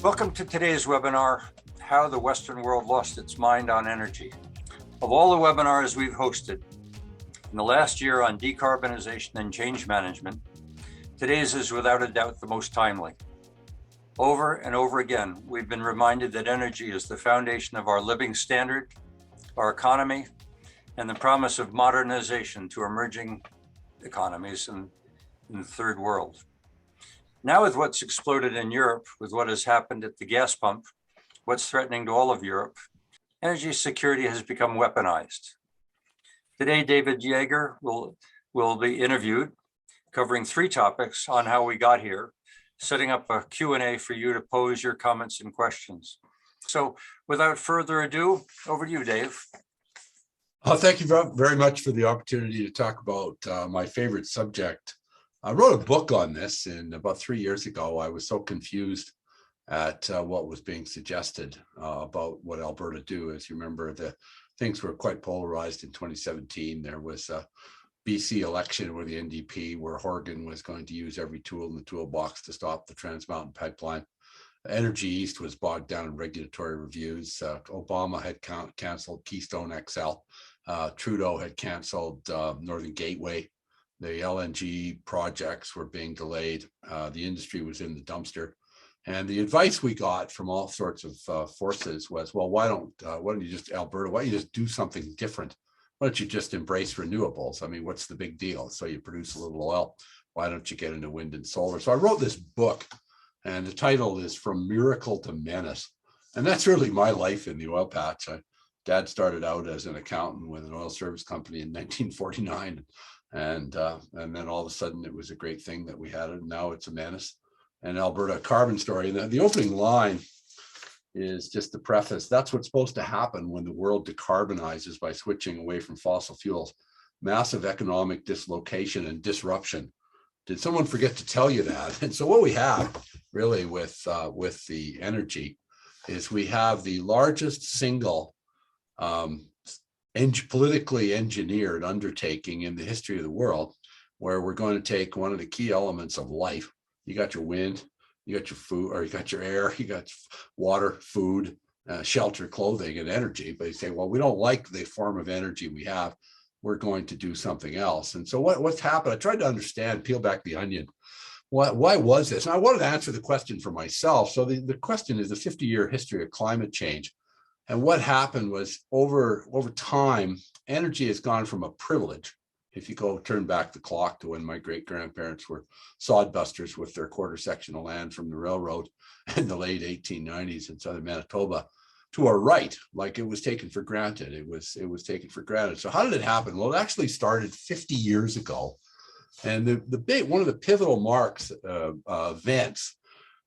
Welcome to today's webinar, How the Western World Lost Its Mind on Energy. Of all the webinars we've hosted in the last year on decarbonization and change management, today's is without a doubt the most timely. Over and over again, we've been reminded that energy is the foundation of our living standard, our economy, and the promise of modernization to emerging economies in the third world. Now with what's exploded in Europe, with what has happened at the gas pump, what's threatening to all of Europe, energy security has become weaponized. Today, David Yager will be interviewed, covering 3 topics on how we got here, setting up a Q&A for you to pose your comments and questions. So without further ado, over to you, Dave. Thank you very much for the opportunity to talk about my favorite subject. I wrote a book on this, and about 3 years ago, I was so confused at what was being suggested about what Alberta do. As you remember, the things were quite polarized in 2017. There was a BC election where the NDP, where Horgan was going to use every tool in the toolbox to stop the Trans Mountain Pipeline. Energy East was bogged down in regulatory reviews. Obama had canceled Keystone XL. Trudeau had canceled Northern Gateway. The LNG projects were being delayed. The industry was in the dumpster. And the advice we got from all sorts of forces was, well, why don't you just, Alberta, why don't you just do something different? Why don't you just embrace renewables? I mean, what's the big deal? So you produce a little oil. Why don't you get into wind and solar? So I wrote this book, and the title is From Miracle to Menace. And that's really my life in the oil patch. Dad started out as an accountant with an oil service company in 1949. And then all of a sudden it was a great thing that we had it, and now it's a menace. And Alberta carbon story. And the opening line is just the preface. That's what's supposed to happen when the world decarbonizes by switching away from fossil fuels. Massive economic dislocation and disruption. Did someone forget to tell you that? And so what we have really with the energy is we have the largest single politically engineered undertaking in the history of the world, where we're going to take one of the key elements of life. You got your wind, you got your food, or you got your air, you got water, food, shelter, clothing, and energy. But you say, well, we don't like the form of energy we have. We're going to do something else. And so what's happened? I tried to understand, peel back the onion. Why was this? And I wanted to answer the question for myself. So the question is the 50-year history of climate change. And what happened was over time, energy has gone from a privilege. If you turn back the clock to when my great-grandparents were sodbusters with their quarter section of land from the railroad in the late 1890s in southern Manitoba, to a right, like it was taken for granted. It was taken for granted. So how did it happen? Well, it actually started 50 years ago. And one of the pivotal events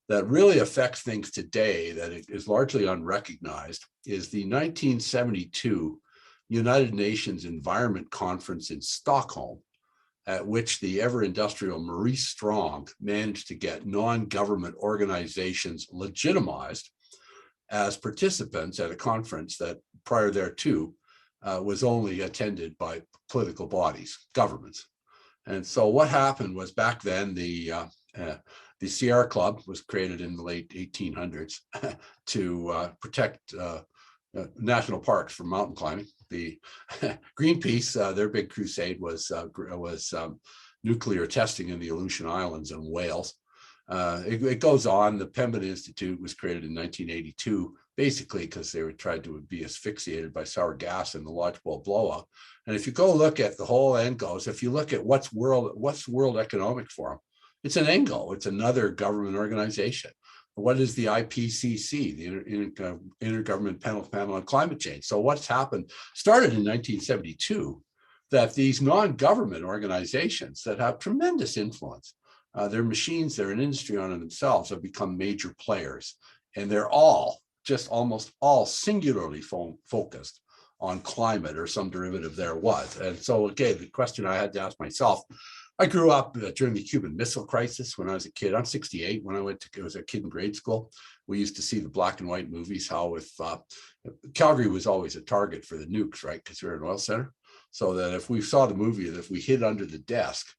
that really affects things today that is largely unrecognized is the 1972 United Nations Environment Conference in Stockholm, at which the ever-industrial Maurice Strong managed to get non-government organizations legitimized as participants at a conference that prior thereto was only attended by political bodies, governments. And so what happened was back then the Sierra Club was created in the late 1800s to protect national parks from mountain climbing. The Greenpeace, their big crusade was nuclear testing in the Aleutian Islands and Wales. It goes on. The Pembina Institute was created in 1982, basically because they were tried to be asphyxiated by sour gas in the Lodgepole blowout. And if you go look at the whole end goes, if you look at what's World Economic Forum, it's an ENGO. It's another government organization. What is the IPCC, the Intergovernmental Panel on Climate Change? So what's happened, started in 1972, that these non-government organizations that have tremendous influence, they're machines, they're an industry on themselves, have become major players. And they're almost all singularly focused on climate or some derivative thereof. And so again, the question I had to ask myself, I grew up during the Cuban Missile Crisis when I was a kid. I'm 68. When I was a kid in grade school, we used to see the black and white movies, how if Calgary was always a target for the nukes, right? Because we're an oil center. So that if we saw the movie, that if we hid under the desk,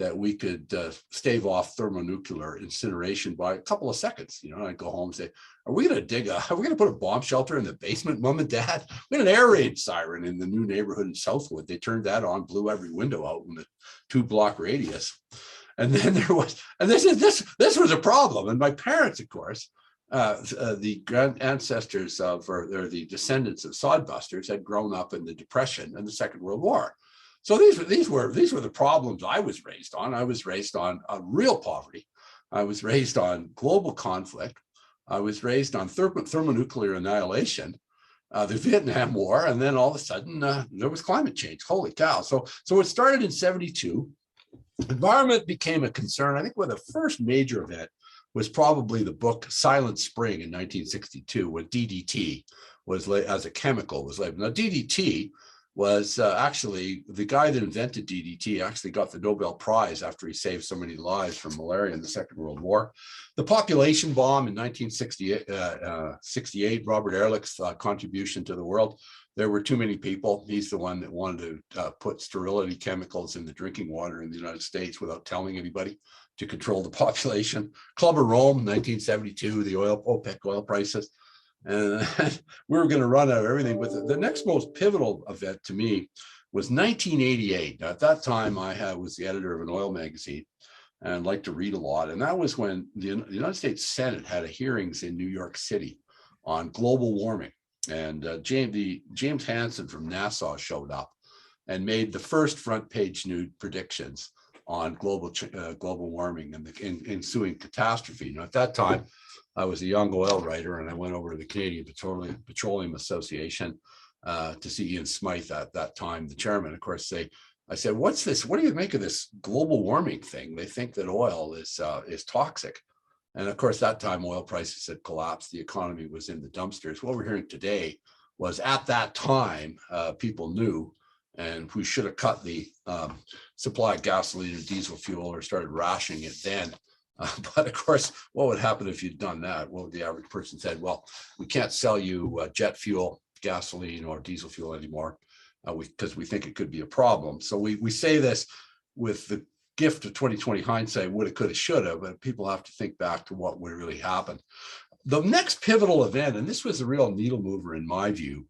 that we could stave off thermonuclear incineration by a couple of seconds. I'd go home and say, are we going to put a bomb shelter in the basement, Mom and Dad? We had an air raid siren in the new neighborhood in Southwood. They turned that on, blew every window out in the 2-block radius. And then this was a problem. And my parents, of course, the grand ancestors or the descendants of sodbusters had grown up in the Depression and the Second World War. So these were the problems I was raised on. I was raised on real poverty. I was raised on global conflict. I was raised on thermonuclear annihilation, the Vietnam War, and then all of a sudden there was climate change. Holy cow! So it started in '72. Environment became a concern. I think one of the first major event was probably the book Silent Spring in 1962, when DDT was as a chemical was labeled. Now DDT was actually the guy that invented DDT actually got the Nobel Prize after he saved so many lives from malaria in the Second World War. The population bomb in 1968, Robert Ehrlich's contribution to the world. There were too many people. He's the one that wanted to put sterility chemicals in the drinking water in the United States without telling anybody to control the population. Club of Rome, 1972, the OPEC oil prices. And we were going to run out of everything. But the next most pivotal event to me was 1988. Now, at that time, I was the editor of an oil magazine and liked to read a lot. And that was when the United States Senate had hearings in New York City on global warming. And James Hansen from NASA showed up and made the first front page news predictions on global warming and the ensuing catastrophe. Now, at that time, I was a young oil writer, and I went over to the Canadian Petroleum Association to see Ian Smythe at that time, the chairman. Of course, I said, "What's this? What do you make of this global warming thing? They think that oil is toxic." And of course, that time oil prices had collapsed. The economy was in the dumpsters. What we're hearing today was at that time, people knew, and we should have cut the supply of gasoline and diesel fuel or started rationing it then. But of course, what would happen if you'd done that? Well, the average person said, well, we can't sell you jet fuel, gasoline, or diesel fuel anymore because we think it could be a problem. So we say this with the gift of 2020 hindsight, woulda, coulda, shoulda, but people have to think back to what would really happen. The next pivotal event, and this was a real needle mover in my view,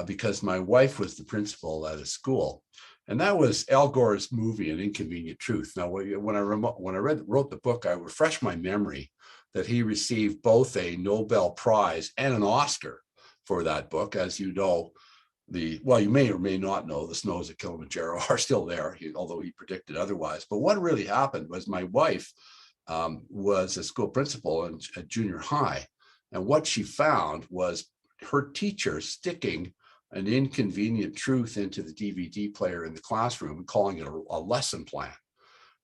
because my wife was the principal at a school, and that was Al Gore's movie, An Inconvenient Truth. Now, when I wrote the book, I refreshed my memory that he received both a Nobel Prize and an Oscar for that book. As you know, you may or may not know, the snows at Kilimanjaro are still there, although he predicted otherwise. But what really happened was my wife was a school principal at junior high. And what she found was her teacher sticking an inconvenient truth into the DVD player in the classroom and calling it a lesson plan.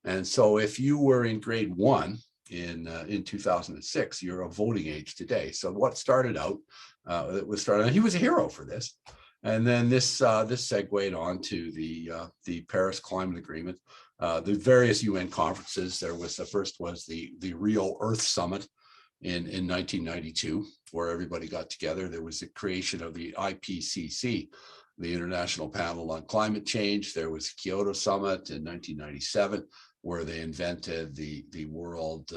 And so if you were in grade 1 in 2006, you're of voting age today. So what started out, and he was a hero for this. And then this segued on to the Paris Climate Agreement, the various UN conferences. The first was the Rio Earth Summit in 1992, where everybody got together. There was the creation of the IPCC, the International Panel on Climate Change. There was Kyoto Summit in 1997, where they invented the world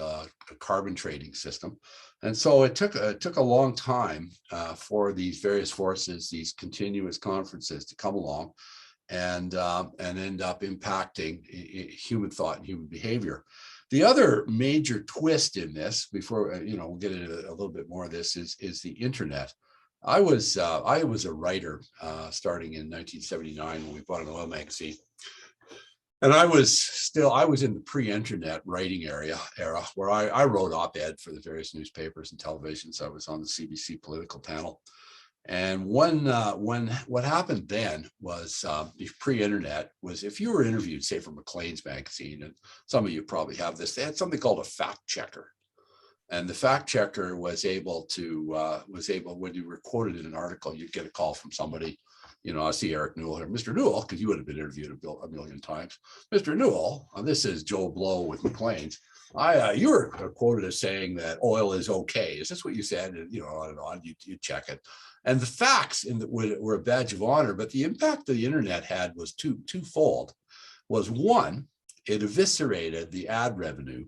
carbon trading system. And so it took a long time for these various forces, these continuous conferences to come along and end up impacting human thought and human behavior. The other major twist in this, before we'll get into a little bit more of this, is the internet. I was a writer starting in 1979 when we bought an oil magazine. And I was in the pre-internet writing era where I wrote op-ed for the various newspapers and televisions. I was on the CBC political panel. And what happened then was pre-internet was if you were interviewed, say for Maclean's magazine, and some of you probably have this, they had something called a fact checker. And the fact checker was able, when you were quoted in an article, you'd get a call from somebody. I see Eric Newell here. Mr. Newell, because you would have been interviewed a million times. Mr. Newell, this is Joe Blow with Maclean's. You were quoted as saying that oil is okay. Is this what you said? And on and on, you check it. And the facts were a badge of honor, but the impact the internet had was twofold. Was one, it eviscerated the ad revenue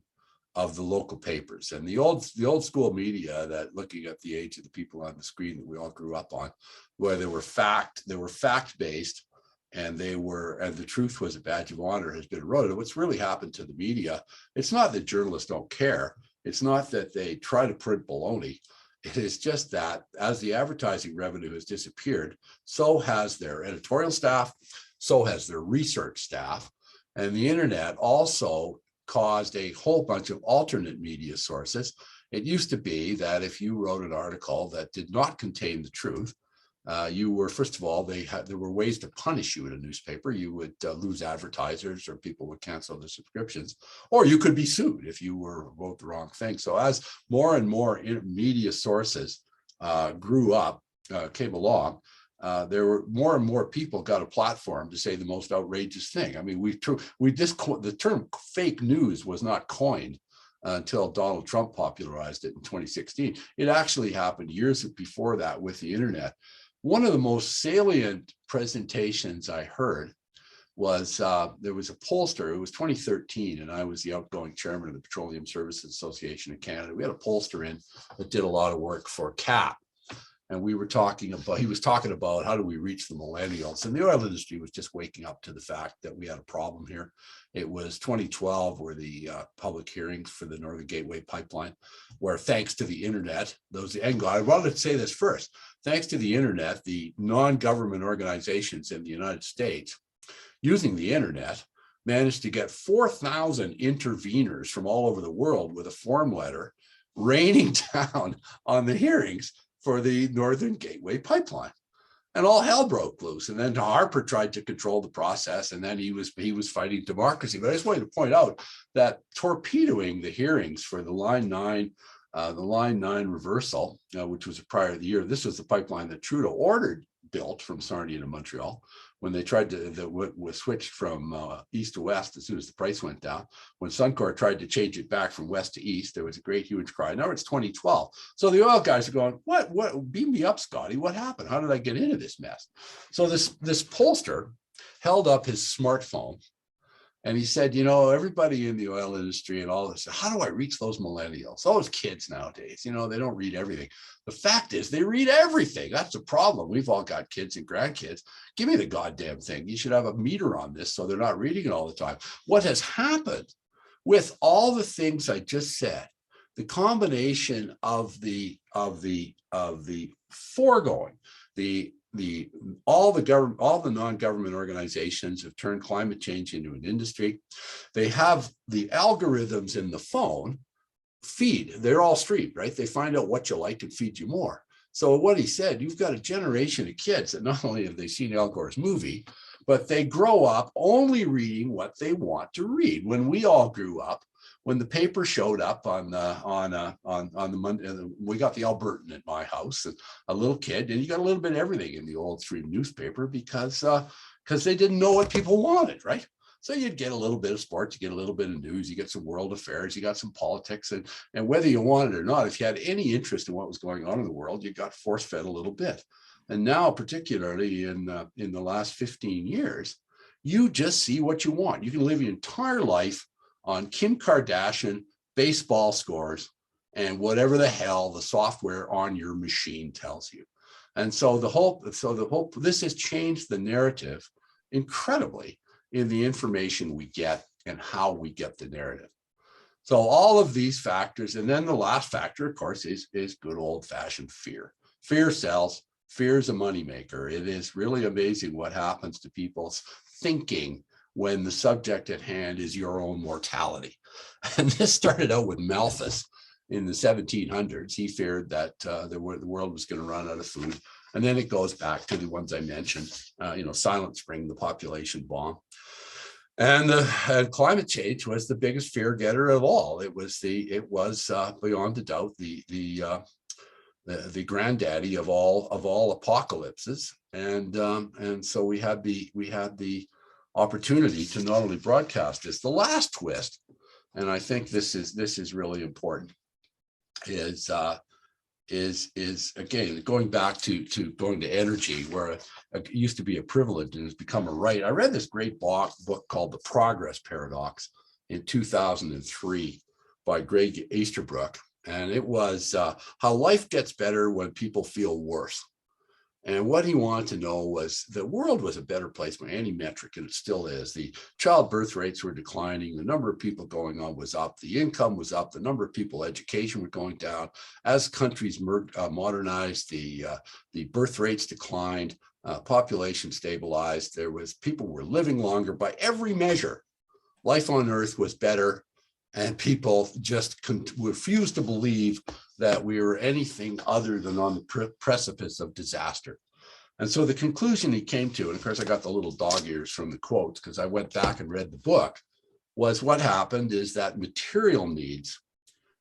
of the local papers. And the old school media, that looking at the age of the people on the screen that we all grew up on, where they were fact based, and the truth was a badge of honor, has been eroded. What's really happened to the media, it's not that journalists don't care. It's not that they try to print baloney. It is just that as the advertising revenue has disappeared, so has their editorial staff, so has their research staff. And the internet also caused a whole bunch of alternate media sources. It used to be that if you wrote an article that did not contain the truth, you were, first of all, there were ways to punish you in a newspaper. You would lose advertisers, or people would cancel their subscriptions, or you could be sued if you wrote the wrong thing. So as more and more media sources grew up, came along, there were more and more people got a platform to say the most outrageous thing. I mean, the term fake news was not coined until Donald Trump popularized it in 2016. It actually happened years before that with the internet. One of the most salient presentations I heard was there was a pollster. It was 2013, and I was the outgoing chairman of the Petroleum Services Association of Canada. We had a pollster in that did a lot of work for CAP. And he was talking about how do we reach the millennials? And the oil industry was just waking up to the fact that we had a problem here. It was 2012 where the public hearings for the Northern Gateway pipeline, where thanks to the internet, I wanted to say this first, thanks to the internet, the non-government organizations in the United States using the internet managed to get 4,000 interveners from all over the world with a form letter raining down on the hearings for the Northern Gateway pipeline. And all hell broke loose. And then Harper tried to control the process, and then he was fighting democracy. But I just wanted to point out that torpedoing the hearings for the Line 9 reversal, which was prior to the year, this was the pipeline that Trudeau ordered built from Sarnia to Montreal, when they tried to was switched from east to west as soon as the price went down. When Suncor tried to change it back from west to east, there was a great huge cry. Now it's 2012. So the oil guys are going, what, beam me up, Scotty. What happened? How did I get into this mess? So this pollster held up his smartphone, and he said, everybody in the oil industry and all this, how do I reach those millennials? Those kids nowadays, they don't read everything. The fact is they read everything. That's the problem. We've all got kids and grandkids. Give me the goddamn thing. You should have a meter on this so they're not reading it all the time. What has happened with all the things I just said, the combination of the foregoing, all the non-government organizations have turned climate change into an industry. They have the algorithms in the phone feed. They're all streamed, right? They find out what you like and feed you more. So what he said, you've got a generation of kids that not only have they seen Al Gore's movie, but they grow up only reading what they want to read. When we all grew up, when the paper showed up on the Monday, we got the Albertan at my house, and a little kid, and you got a little bit of everything in the old stream newspaper because they didn't know what people wanted, right? So you'd get a little bit of sports, you get a little bit of news, you get some world affairs, you got some politics, and whether you wanted it or not, if you had any interest in what was going on in the world, you got force-fed a little bit. And now, particularly in the last 15 years, you just see what you want. You can live your entire life on Kim Kardashian baseball scores and whatever the hell the software on your machine tells you. And so this has changed the narrative incredibly in the information we get and how we get the narrative. So all of these factors, and then the last factor, of course, is good old-fashioned fear. Fear sells. Fear is a moneymaker. It is really amazing what happens to people's thinking when the subject at hand is your own mortality. And this started out with Malthus in the 1700s. He feared that the world was going to run out of food. And then it goes back to the ones I mentioned, Silent Spring, the population bomb. And climate change was the biggest fear getter of all. It was beyond a doubt the granddaddy of all apocalypses. And so we had the opportunity to not only broadcast this. The last twist, and I think this is really important, is is again going back to going to energy, where it used to be a privilege and has become a right. I read this great book called The Progress Paradox in 2003 by Greg Easterbrook, and it was how life gets better when people feel worse. And what he wanted to know was the world was a better place by any metric, and it still is. The child birth rates were declining. The number of people going on was up. The income was up. The number of people education were going down. As countries modernized, the birth rates declined. Population stabilized. People were living longer by every measure. Life on Earth was better, and people just refused to believe that we were anything other than on the precipice of disaster. And so the conclusion he came to, and of course I got the little dog ears from the quotes because I went back and read the book, was what happened is that material needs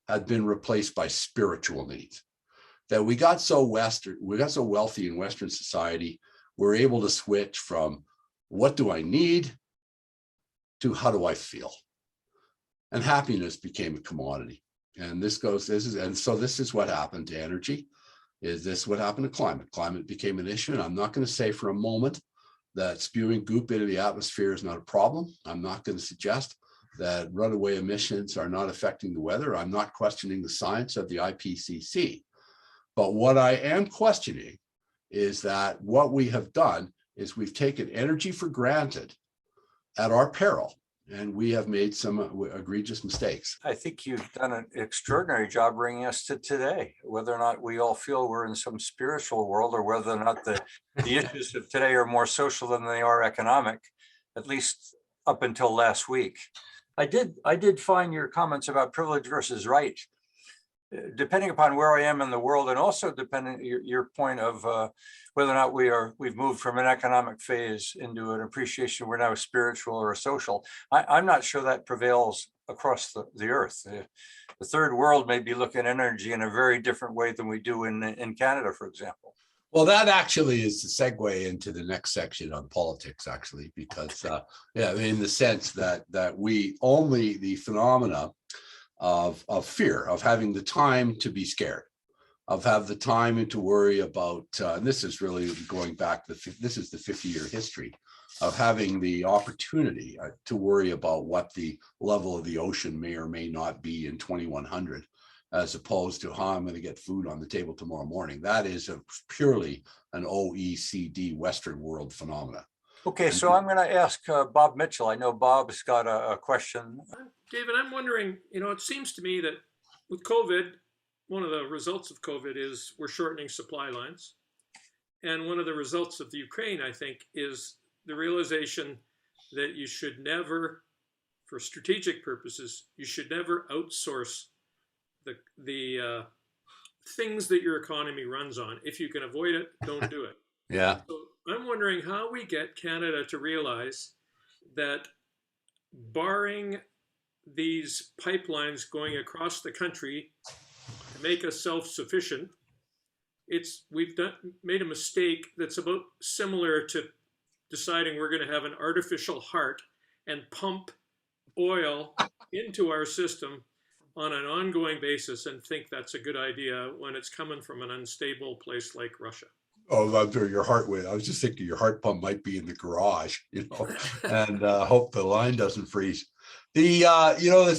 had been replaced by spiritual needs. That we got so wealthy in Western society, we're able to switch from what do I need to how do I feel? And happiness became a commodity. And this is what happened to energy. Is this what happened to climate? Climate became an issue. And I'm not going to say for a moment that spewing goop into the atmosphere is not a problem. I'm not going to suggest that runaway emissions are not affecting the weather. I'm not questioning the science of the IPCC. But what I am questioning is that what we have done is we've taken energy for granted at our peril. And we have made some egregious mistakes. I think you've done an extraordinary job bringing us to today, whether or not we all feel we're in some spiritual world or whether or not the issues of today are more social than they are economic, at least up until last week. I did find your comments about privilege versus right, depending upon where I am in the world, and also depending your point of whether or not we've moved from an economic phase into an appreciation, we're now a spiritual or a social. I'm not sure that prevails across the earth. The third world may be looking at energy in a very different way than we do in Canada, for example. Well, that actually is the segue into the next section on politics, actually, because in the sense that we only the phenomena of fear, of having the time to be scared, of have the time to worry about, and this is really going back, this is the 50-year history of having the opportunity to worry about what the level of the ocean may or may not be in 2100, as opposed to how I'm going to get food on the table tomorrow morning. That is purely an OECD Western world phenomena. Okay, so I'm going to ask Bob Mitchell. I know Bob's got a question. David, I'm wondering, it seems to me that with COVID, one of the results of COVID is we're shortening supply lines. And one of the results of the Ukraine, I think, is the realization that you should never, for strategic purposes, you should never outsource the things that your economy runs on. If you can avoid it, don't do it. Yeah. So I'm wondering how we get Canada to realize that barring these pipelines going across the country to make us self-sufficient, we've made a mistake that's about similar to deciding we're going to have an artificial heart and pump oil into our system on an ongoing basis and think that's a good idea when it's coming from an unstable place like Russia. Oh, your heart went. I was just thinking your heart pump might be in the garage, and hope the line doesn't freeze. There's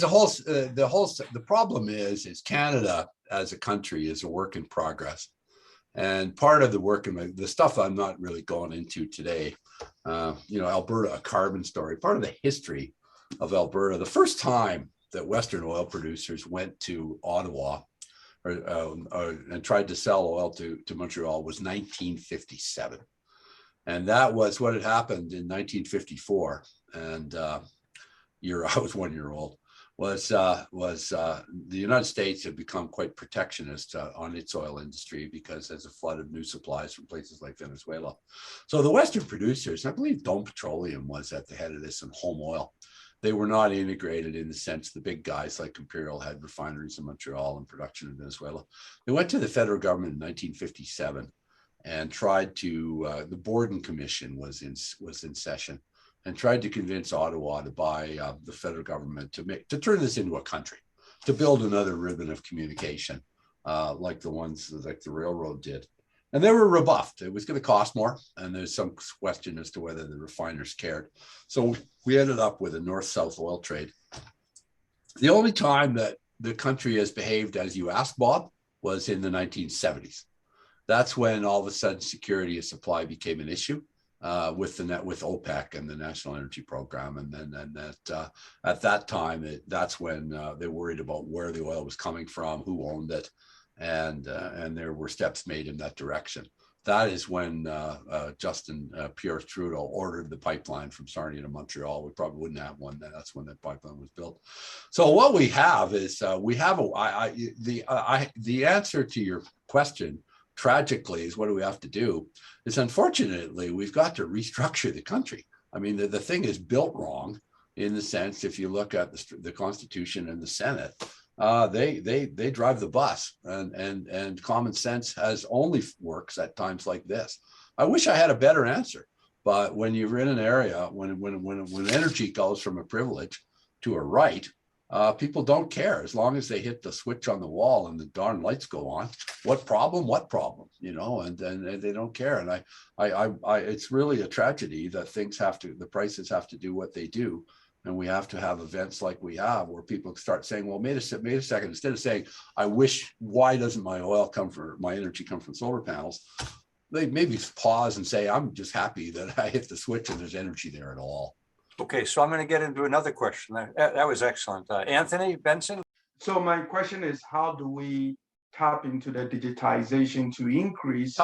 the problem is Canada as a country is a work in progress. And part of the work in the stuff I'm not really going into today, Alberta, a carbon story, part of the history of Alberta, the first time that Western oil producers went to Ottawa and tried to sell oil to Montreal was 1957. And that was what had happened in 1954. And I was 1 year old, was the United States had become quite protectionist on its oil industry because there's a flood of new supplies from places like Venezuela. So the Western producers, I believe Dome Petroleum was at the head of this, and Home Oil, they were not integrated in the sense the big guys like Imperial had refineries in Montreal and production in Venezuela. They went to the federal government in 1957 and tried to, the Borden Commission was in session, and tried to convince Ottawa to buy the federal government to turn this into a country, to build another ribbon of communication like the ones like the railroad did. And they were rebuffed. It was going to cost more. And there's some question as to whether the refiners cared. So we ended up with a north-south oil trade. The only time that the country has behaved as you asked, Bob, was in the 1970s. That's when all of a sudden security of supply became an issue with OPEC and the National Energy Program. And then at that time, that's when they worried about where the oil was coming from, who owned it. And there were steps made in that direction. That is when Justin Pierre Trudeau ordered the pipeline from Sarnia to Montreal. We probably wouldn't have one then. That's when that pipeline was built. So what we have is we have the answer to your question. Tragically, is what do we have to do? Is unfortunately we've got to restructure the country. I mean, the thing is built wrong in the sense if you look at the Constitution and the Senate. They drive the bus, and common sense only works at times like this. I wish I had a better answer, but when you're in an area when energy goes from a privilege to a right, people don't care as long as they hit the switch on the wall and the darn lights go on. What problem? What problem? You know, and they don't care. And it's really a tragedy that the prices have to do what they do. And we have to have events like we have where people start saying, well, wait a second, instead of saying, why doesn't my energy come from solar panels? They maybe pause and say, I'm just happy that I hit the switch and there's energy there at all. Okay, so I'm going to get into another question. That was excellent. Anthony Benson? So my question is, how do we tap into the digitization to increase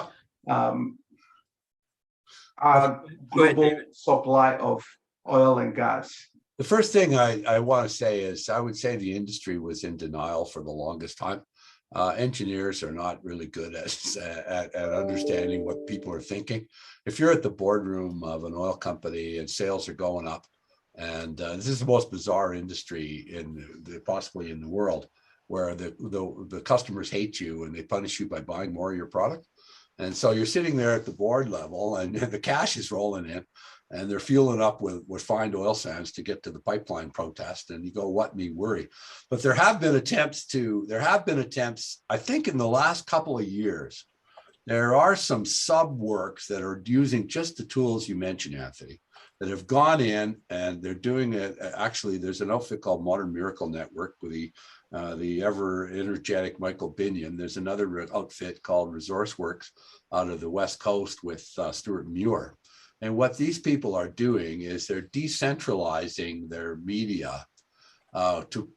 our global supply of oil and gas? The first thing I want to say is I would say the industry was in denial for the longest time. Engineers are not really good at understanding what people are thinking. If you're at the boardroom of an oil company and sales are going up, and this is the most bizarre industry possibly in the world, where the customers hate you and they punish you by buying more of your product. And so you're sitting there at the board level and the cash is rolling in. And they're fueling up with refined oil sands to get to the pipeline protest. And you go, what me worry? But there have been attempts, I think in the last couple of years, there are some sub works that are using just the tools you mentioned, Anthony, that have gone in and they're doing it. Actually, there's an outfit called Modern Miracle Network with the ever energetic Michael Binion. There's another outfit called Resource Works out of the West Coast with Stuart Muir. And what these people are doing is they're decentralizing their media to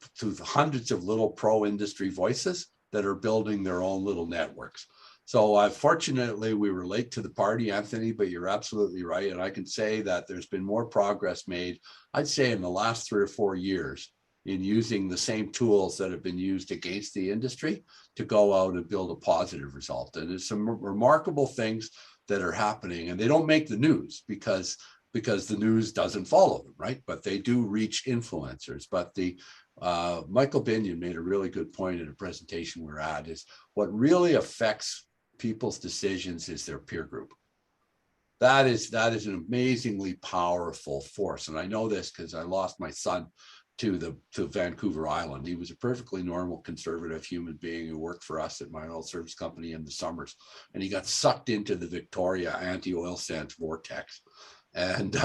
hundreds of little pro-industry voices that are building their own little networks. So fortunately, we were late to the party, Anthony, but you're absolutely right. And I can say that there's been more progress made, I'd say in the last 3 or 4 years, in using the same tools that have been used against the industry to go out and build a positive result. And there's some remarkable things that are happening, and they don't make the news because the news doesn't follow them, right? But they do reach influencers. But Michael Binion made a really good point in a presentation we're at, is what really affects people's decisions is their peer group. That is an amazingly powerful force. And I know this because I lost my son to Vancouver Island. He was a perfectly normal conservative human being who worked for us at my oil service company in the summers. And he got sucked into the Victoria anti-oil sands vortex. And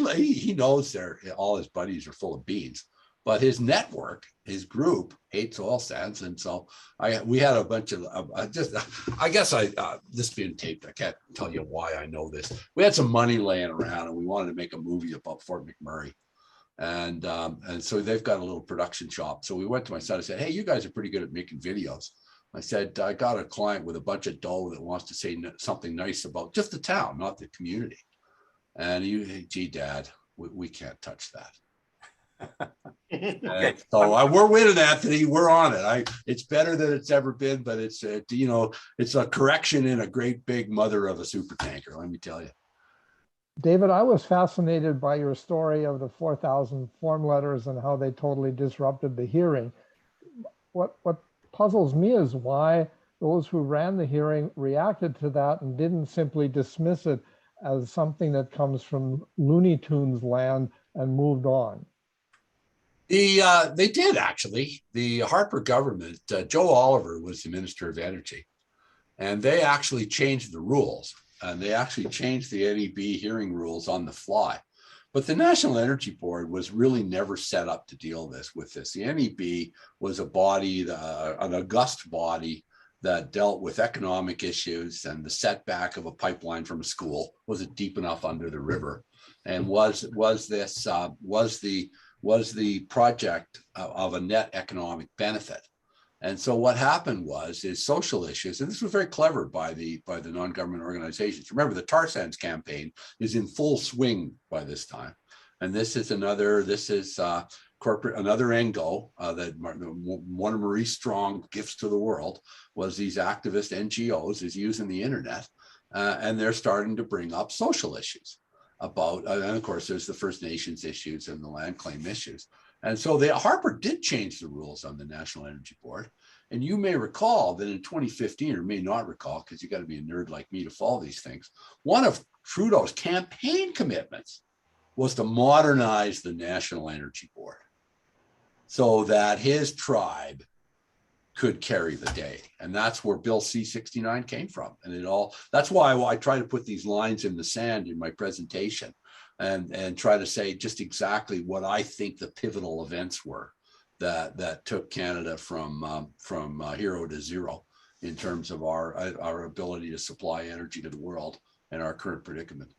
he knows all his buddies are full of beans, but his network, his group hates oil sands. And so we had a bunch of, this being taped, I can't tell you why I know this. We had some money laying around and we wanted to make a movie about Fort McMurray. And so they've got a little production shop. So we went to my son and said, hey, you guys are pretty good at making videos. I said, I got a client with a bunch of dough that wants to say something nice about just the town, not the community. And gee, Dad, we can't touch that. Okay. So we're winning, Anthony. We're on it. It's better than it's ever been, but it's a correction in a great big mother of a super tanker, let me tell you. David, I was fascinated by your story of the 4,000 form letters and how they totally disrupted the hearing. What puzzles me is why those who ran the hearing reacted to that and didn't simply dismiss it as something that comes from Looney Tunes land and moved on. They did actually. The Harper government, Joe Oliver was the Minister of Energy, and they actually changed the rules. And they actually changed the NEB hearing rules on the fly. But the National Energy Board was really never set up to deal with this. The NEB was a body, an august body that dealt with economic issues and the setback of a pipeline from a school. Was it deep enough under the river? And was the project of a net economic benefit? And so what happened is social issues, and this was very clever by the non-government organizations. Remember, the tar sands campaign is in full swing by this time, and this is another angle that one of Marie Strong's gifts to the world was these activist NGOs is using the internet, and they're starting to bring up social issues about, and of course, there's the First Nations issues and the land claim issues. And so Harper did change the rules on the National Energy Board. And you may recall that in 2015, or may not recall, because you got to be a nerd like me to follow these things, one of Trudeau's campaign commitments was to modernize the National Energy Board so that his tribe could carry the day. And that's where Bill C-69 came from. And that's why I try to put these lines in the sand in my presentation and try to say just exactly what I think the pivotal events were that took Canada from hero to zero in terms of our ability to supply energy to the world and our current predicament.